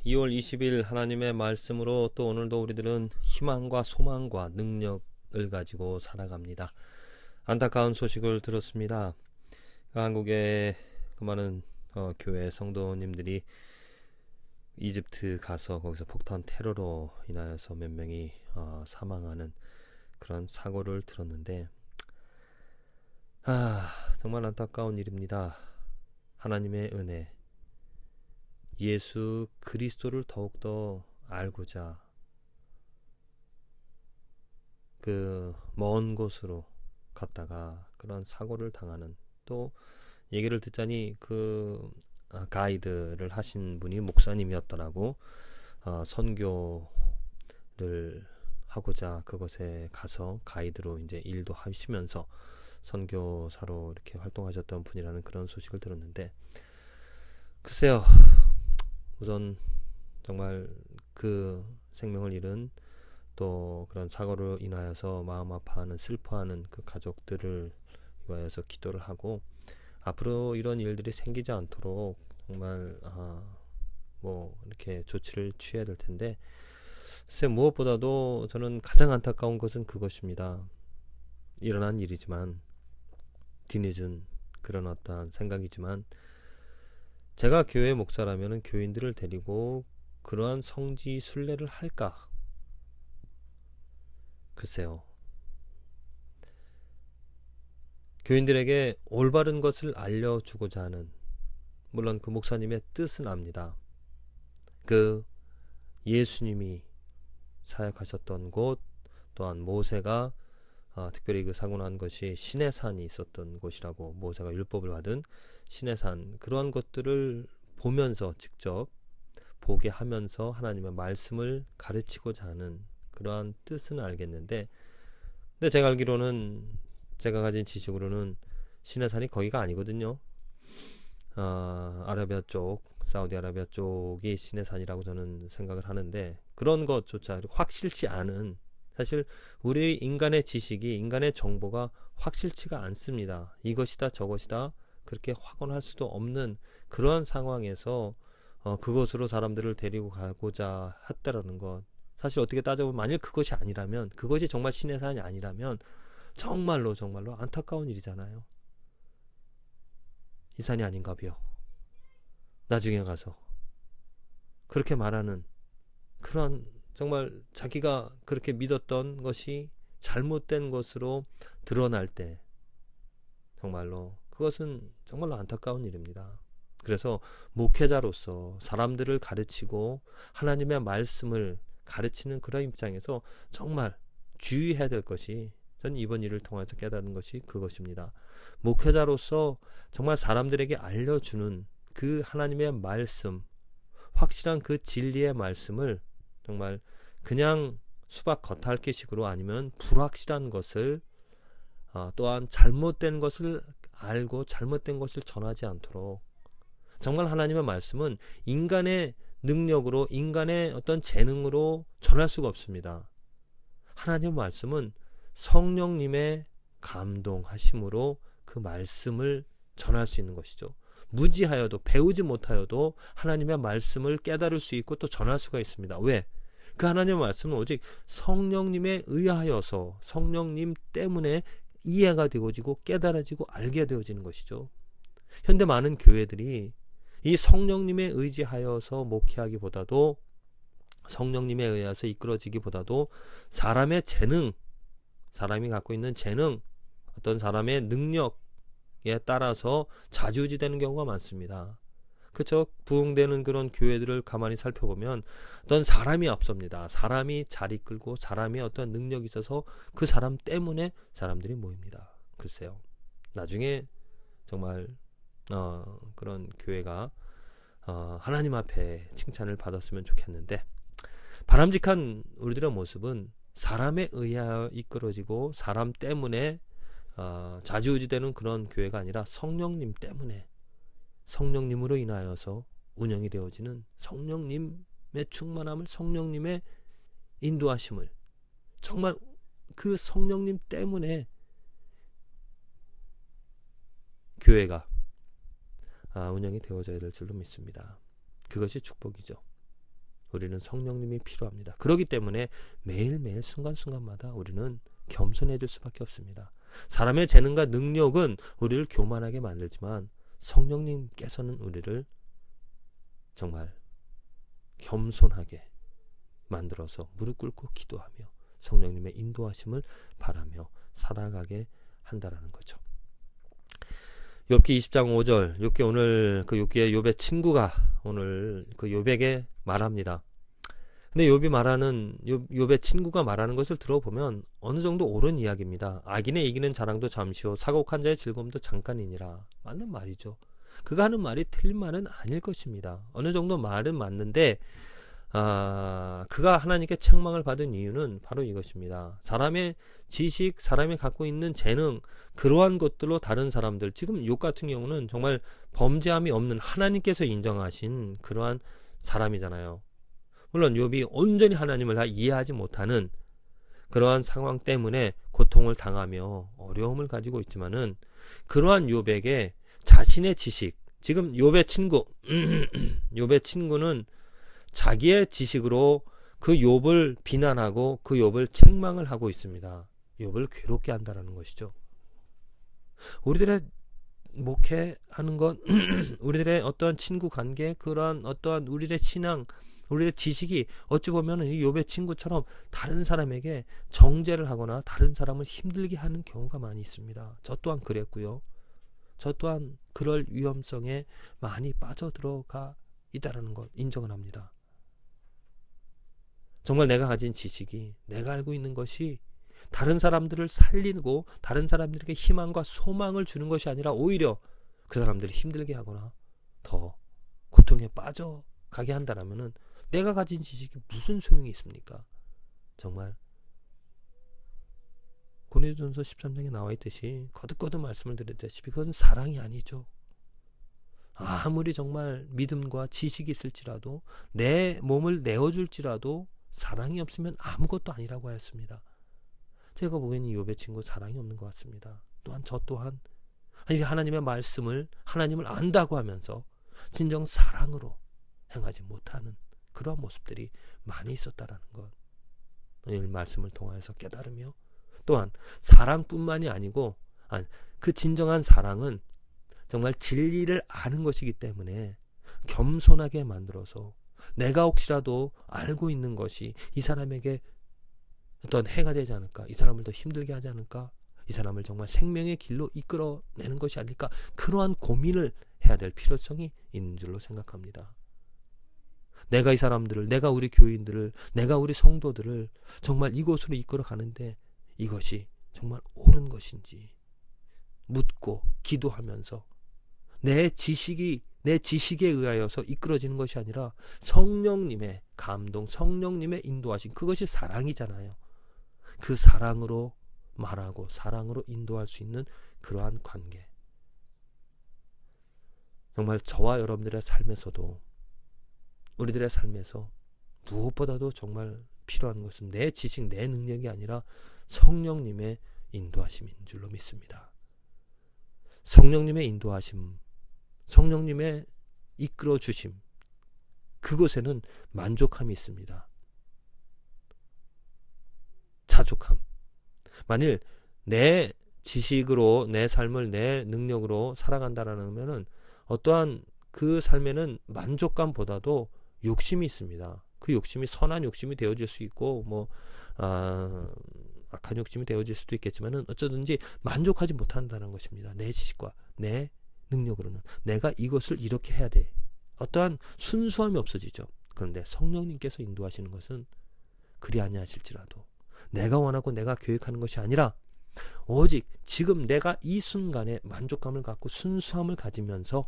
2월 20일 하나님의 말씀으로 또 오늘도 우리들은 희망과 소망과 능력을 가지고 살아갑니다. 안타까운 소식을 들었습니다. 한국의 그 많은 교회 성도님들이 이집트 가서 거기서 폭탄 테러로 인하여서 몇 명이 사망하는 그런 사고를 들었는데 정말 안타까운 일입니다. 하나님의 은혜, 예수 그리스도를 더욱더 알고자 그 먼 곳으로 갔다가 그런 사고를 당하는, 또 얘기를 듣자니 그 가이드를 하신 분이 목사님이었더라고. 선교를 하고자 그곳에 가서 가이드로 이제 일도 하시면서 선교사로 이렇게 활동하셨던 분이라는 그런 소식을 들었는데, 글쎄요, 우선 정말 그 생명을 잃은, 또 그런 사고로 인하여서 마음 아파하는, 슬퍼하는 그 가족들을 위하여서 기도를 하고, 앞으로 이런 일들이 생기지 않도록 정말 이렇게 조치를 취해야 될 텐데, 글쎄 무엇보다도 저는 가장 안타까운 것은 그것입니다. 일어난 일이지만, 뒤늦은 그런 어떠한 생각이지만, 제가 교회 목사라면 교인들을 데리고 그러한 성지 순례를 할까? 글쎄요. 교인들에게 올바른 것을 알려주고자 하는, 물론 그 목사님의 뜻은 압니다. 그 예수님이 사역하셨던 곳, 또한 모세가 특별히 그 사고 난 것이 시내산이 있었던 곳이라고, 모세가 율법을 받은 시내산, 그러한 것들을 보면서, 직접 보게 하면서 하나님의 말씀을 가르치고자 하는 그러한 뜻은 알겠는데, 근데 제가 알기로는, 제가 가진 지식으로는 시내산이 거기가 아니거든요. 아라비아 쪽, 사우디아라비아 쪽이 시내산이라고 저는 생각을 하는데, 그런 것조차 확실치 않은, 사실 우리 인간의 지식이, 인간의 정보가 확실치가 않습니다. 이것이다 저것이다 그렇게 확언할 수도 없는 그러한 상황에서 그곳으로 사람들을 데리고 가고자 했다라는 것, 사실 어떻게 따져보면 만일 그것이 아니라면, 그것이 정말 신의 산이 아니라면 정말로 안타까운 일이잖아요. 이 산이 아닌가벼, 나중에 가서 그렇게 말하는, 그런 정말 자기가 그렇게 믿었던 것이 잘못된 것으로 드러날 때, 정말로 그것은 정말로 안타까운 일입니다. 그래서 목회자로서 사람들을 가르치고 하나님의 말씀을 가르치는 그런 입장에서 정말 주의해야 될 것이, 저는 이번 일을 통해서 깨닫는 것이 그것입니다. 목회자로서 정말 사람들에게 알려주는 그 하나님의 말씀, 확실한 그 진리의 말씀을 정말 그냥 수박 겉핥기식으로, 아니면 불확실한 것을, 또한 잘못된 것을 알고 잘못된 것을 전하지 않도록, 정말 하나님의 말씀은 인간의 능력으로, 인간의 어떤 재능으로 전할 수가 없습니다. 하나님의 말씀은 성령님의 감동하심으로 그 말씀을 전할 수 있는 것이죠. 무지하여도, 배우지 못하여도 하나님의 말씀을 깨달을 수 있고 또 전할 수가 있습니다. 왜? 그 하나님의 말씀은 오직 성령님에 의하여서, 성령님 때문에 이해가 되어지고 깨달아지고 알게 되어지는 것이죠. 현대 많은 교회들이 이 성령님에 의지하여서 목회하기보다도, 성령님에 의해서 이끌어지기보다도 사람의 재능, 사람이 갖고 있는 재능, 어떤 사람의 능력에 따라서 좌지우지되는 경우가 많습니다. 그쵸? 부흥되는 그런 교회들을 가만히 살펴보면 어떤 사람이 앞섭니다. 사람이 잘 이끌고 사람이 어떤 능력이 있어서 그 사람 때문에 사람들이 모입니다. 글쎄요, 나중에 정말 그런 교회가 하나님 앞에 칭찬을 받았으면 좋겠는데, 바람직한 우리들의 모습은 사람에 의하여 이끌어지고 사람 때문에 좌지우지되는 그런 교회가 아니라 성령님 때문에, 성령님으로 인하여서 운영이 되어지는, 성령님의 충만함을, 성령님의 인도하심을, 정말 그 성령님 때문에 교회가 운영이 되어져야 될 줄로 믿습니다. 그것이 축복이죠. 우리는 성령님이 필요합니다. 그렇기 때문에 매일매일 순간순간마다 우리는 겸손해질 수밖에 없습니다. 사람의 재능과 능력은 우리를 교만하게 만들지만 성령님께서는 우리를 정말 겸손하게 만들어서 무릎 꿇고 기도하며 성령님의 인도하심을 바라며 살아가게 한다라는 거죠. 욥기 20장 5절, 욥기 오늘 그 욥기의 욥의 친구가 오늘 그 욥에게 말합니다. 근데 욥의 친구가 말하는 것을 들어보면 어느 정도 옳은 이야기입니다. 악인의 이기는 자랑도 잠시요 사곡한 자의 즐거움도 잠깐이니라. 맞는 말이죠. 그가 하는 말이 틀린 말은 아닐 것입니다. 어느 정도 말은 맞는데 그가 하나님께 책망을 받은 이유는 바로 이것입니다. 사람의 지식, 사람이 갖고 있는 재능, 그러한 것들로 다른 사람들, 지금 욥 같은 경우는 정말 범죄함이 없는 하나님께서 인정하신 그러한 사람이잖아요. 물론 욥이 온전히 하나님을 다 이해하지 못하는 그러한 상황 때문에 고통을 당하며 어려움을 가지고 있지만은 그러한 욥에게 자신의 지식, 지금 욥의 친구, 욥의 친구는 자기의 지식으로 그 욥을 비난하고 그 욥을 책망을 하고 있습니다. 욥을 괴롭게 한다라는 것이죠. 우리들의 목회하는 것, 우리들의 어떠한 친구 관계, 그러한 어떠한 우리의 신앙, 우리의 지식이 어찌 보면 이 욥의 친구처럼 다른 사람에게 정죄를 하거나 다른 사람을 힘들게 하는 경우가 많이 있습니다. 저 또한 그랬고요. 저 또한 그럴 위험성에 많이 빠져들어가 있다는 것 인정을 합니다. 정말 내가 가진 지식이, 내가 알고 있는 것이 다른 사람들을 살리고 다른 사람들에게 희망과 소망을 주는 것이 아니라 오히려 그 사람들을 힘들게 하거나 더 고통에 빠져가게 한다라면은 내가 가진 지식이 무슨 소용이 있습니까? 정말 고린도전서 13장에 나와 있듯이 거듭거듭 말씀을 드렸다시피 그건 사랑이 아니죠. 아무리 정말 믿음과 지식이 있을지라도 내 몸을 내어줄지라도 사랑이 없으면 아무것도 아니라고 하였습니다. 제가 보기에는 욥의 친구 사랑이 없는 것 같습니다. 또한 저 또한 하나님의 말씀을 하나님을 안다고 하면서 진정 사랑으로 행하지 못하는 그런 모습들이 많이 있었다라는 것 오늘 말씀을 통해서 깨달으며 또한 사랑뿐만이 아니고 그 진정한 사랑은 정말 진리를 아는 것이기 때문에 겸손하게 만들어서 내가 혹시라도 알고 있는 것이 이 사람에게 어떤 해가 되지 않을까, 이 사람을 더 힘들게 하지 않을까, 이 사람을 정말 생명의 길로 이끌어내는 것이 아닐까, 그러한 고민을 해야 될 필요성이 있는 줄로 생각합니다. 내가 이 사람들을, 내가 우리 교인들을, 내가 우리 성도들을 정말 이곳으로 이끌어 가는데 이것이 정말 옳은 것인지 묻고 기도하면서 내 지식에 의하여서 이끌어지는 것이 아니라 성령님의 감동, 성령님의 인도하심, 그것이 사랑이잖아요. 그 사랑으로 말하고 사랑으로 인도할 수 있는 그러한 관계. 정말 저와 여러분들의 삶에서도 우리들의 삶에서 무엇보다도 정말 필요한 것은 내 지식, 내 능력이 아니라 성령님의 인도하심인 줄로 믿습니다. 성령님의 인도하심, 성령님의 이끌어 주심, 그곳에는 만족함이 있습니다. 자족함. 만일 내 지식으로 내 삶을 내 능력으로 살아간다라면은 어떠한 그 삶에는 만족감보다도 욕심이 있습니다. 그 욕심이 선한 욕심이 되어질 수 있고 악한 욕심이 되어질 수도 있겠지만은 어쩌든지 만족하지 못한다는 것입니다. 내 지식과 내 능력으로는 내가 이것을 이렇게 해야 돼. 어떠한 순수함이 없어지죠. 그런데 성령님께서 인도하시는 것은 그리 아니하실지라도 내가 원하고 내가 계획하는 것이 아니라 오직 지금 내가 이 순간에 만족감을 갖고 순수함을 가지면서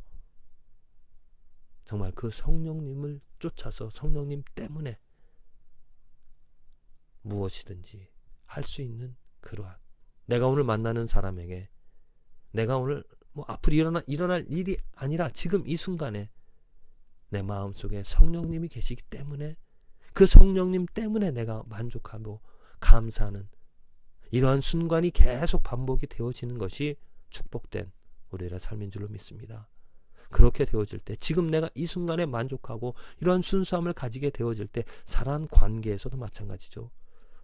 정말 그 성령님을 쫓아서 성령님 때문에 무엇이든지 할 수 있는 그러한 내가 오늘 만나는 사람에게 내가 오늘 앞으로 일어날 일이 아니라 지금 이 순간에 내 마음속에 성령님이 계시기 때문에 그 성령님 때문에 내가 만족하고 감사하는 이러한 순간이 계속 반복이 되어지는 것이 축복된 우리의 삶인 줄로 믿습니다. 그렇게 되어질 때, 지금 내가 이 순간에 만족하고 이런 순수함을 가지게 되어질 때 사랑 관계에서도 마찬가지죠.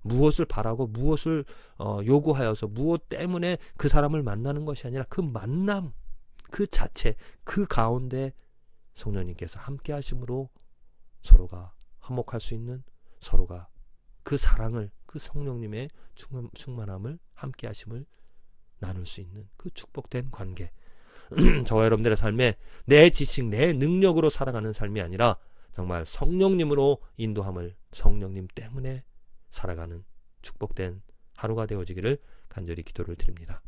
무엇을 바라고 무엇을 요구하여서 무엇 때문에 그 사람을 만나는 것이 아니라 그 만남 그 자체, 그 가운데 성령님께서 함께 하심으로 서로가 화목할 수 있는, 서로가 그 사랑을, 그 성령님의 충만함을, 함께 하심을 나눌 수 있는 그 축복된 관계. 저와 여러분들의 삶에 내 지식, 내 능력으로 살아가는 삶이 아니라 정말 성령님으로 인도함을, 성령님 때문에 살아가는 축복된 하루가 되어지기를 간절히 기도를 드립니다.